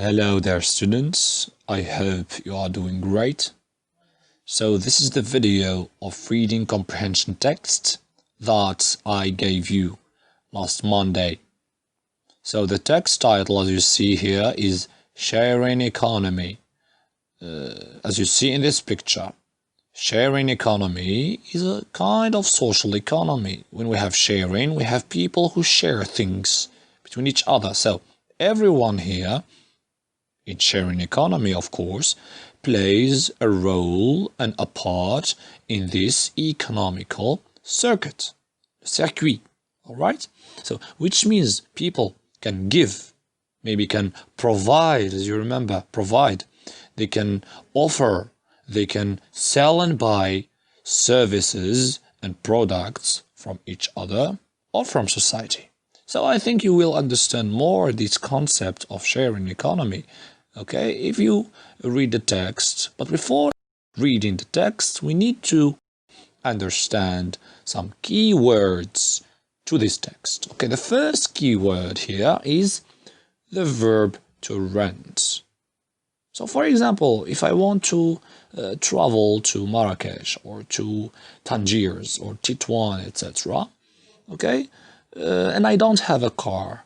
Hello there, students. I hope you are doing great. So this is the video of reading comprehension text that I gave you last Monday. So the text title, as you see here, is Sharing Economy. As you see in this picture, sharing economy is a kind of social economy. When we have sharing, we have people who share things between each other. So everyone here in sharing economy, of course, plays a role and a part in this economical circuit, circuit, all right? So, which means people can give, maybe can provide, as you remember, provide. They can offer, they can sell and buy services and products from each other or from society. So I think you will understand more this concept of sharing economy, okay, if you read the text. But before reading the text, we need to understand some key words to this text. Okay, the first key word here is the verb to rent. So for example, if I want to travel to Marrakesh or to Tangiers or Tétouan, etc., okay, and I don't have a car,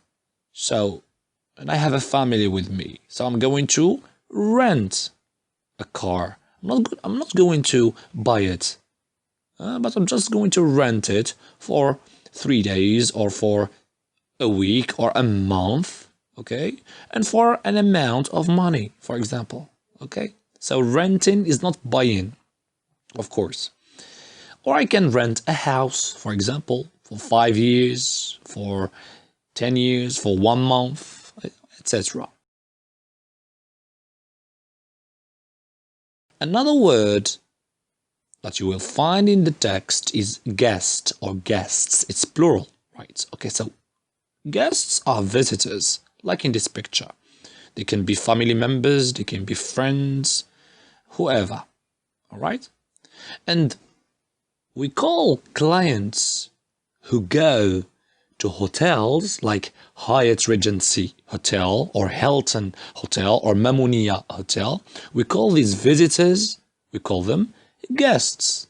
and I have a family with me, so I'm going to rent a car. I'm not going to buy it, but I'm just going to rent it for 3 days or for a week or a month, okay, and for an amount of money, for example, okay. So renting is not buying, of course. Or I can rent a house, for example, for 5 years, for 10 years, for 1 month, etc. Another word that you will find in the text is guest or guests. It's plural, right? Okay, so guests are visitors, like in this picture. They can be family members, they can be friends, whoever, all right? And we call clients who go to hotels like Hyatt Regency Hotel or Hilton Hotel or Mamounia Hotel. We call these visitors, we call them guests,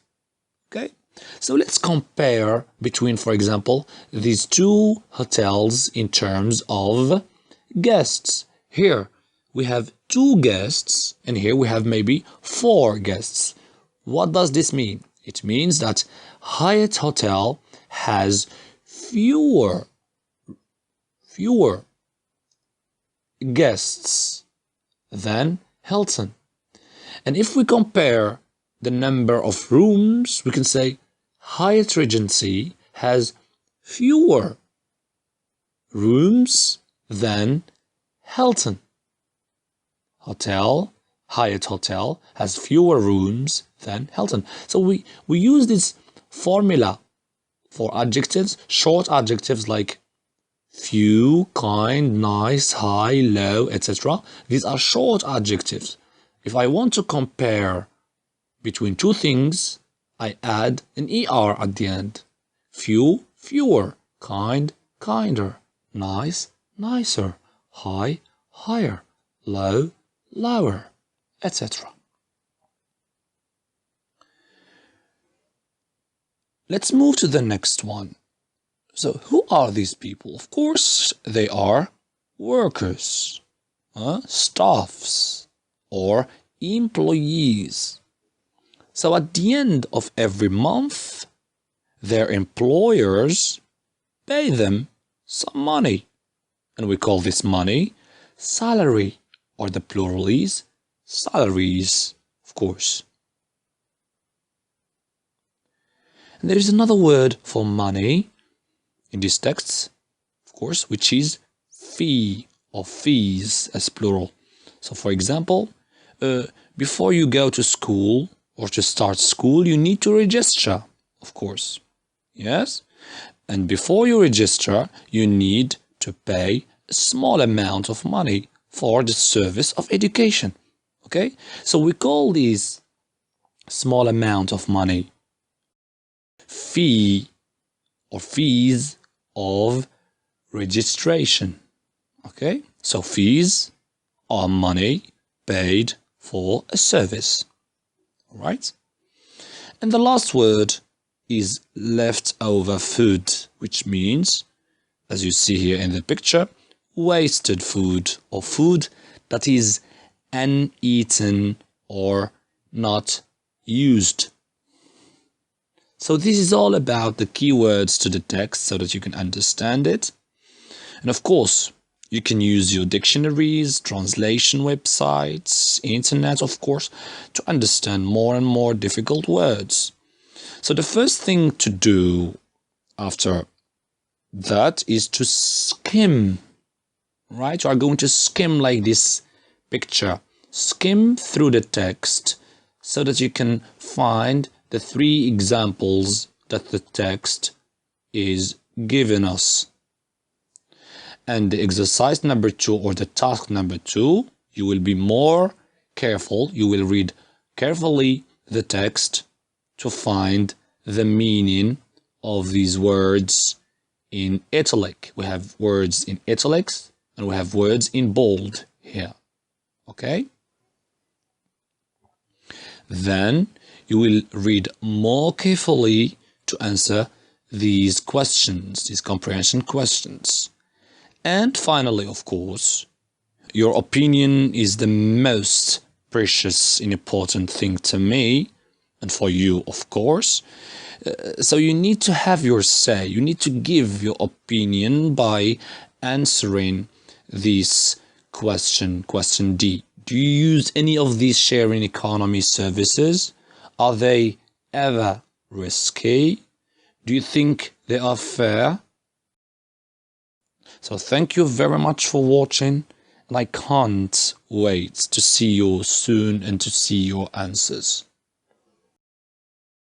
okay? So let's compare between, for example, these two hotels in terms of guests. Here we have 2 guests and here we have maybe 4 guests. What does this mean? It means that Hyatt Hotel has fewer guests than Hilton. And if we compare the number of rooms, we can say Hyatt Regency has fewer rooms than Hilton. Hyatt Hotel has fewer rooms than Hilton. So we use this formula for adjectives, short adjectives like few, kind, nice, high, low, etc. These are short adjectives. If I want to compare between 2 things, I add an ER at the end. Few, fewer, kind, kinder, nice, nicer, high, higher, low, lower, etc. Let's move to the next one. So who are these people? Of course, they are workers, staffs, or employees. So at the end of every month, their employers pay them some money. And we call this money salary, or the plural is salaries, of course. And there is another word for money in these texts, of course, which is fee or fees as plural. So for example, before you go to school or to start school, you need to register, of course. Yes? And before you register, you need to pay a small amount of money for the service of education. Okay? So we call these small amount of money fee or fees of registration. Okay? So fees are money paid for a service. All right? And the last word is leftover food, which means, as you see here in the picture, wasted food or food that is uneaten or not used. So this is all about the keywords to the text so that you can understand it. And of course, you can use your dictionaries, translation websites, internet, of course, to understand more and more difficult words. So the first thing to do after that is to skim, right? You are going to skim like this picture. Skim through the text so that you can find the 3 examples that the text is giving us. And the exercise number 2 or the task number 2, you will be more careful. You will read carefully the text to find the meaning of these words in italic. We have words in italics and we have words in bold here. Okay? Then you will read more carefully to answer these questions, these comprehension questions. And finally, of course, your opinion is the most precious and important thing to me, and for you, of course. So you need to have your say. You need to give your opinion by answering this question, question D. Do you use any of these sharing economy services? Are they ever risky? Do you think they are fair? So thank you very much for watching, and I can't wait to see you soon and to see your answers.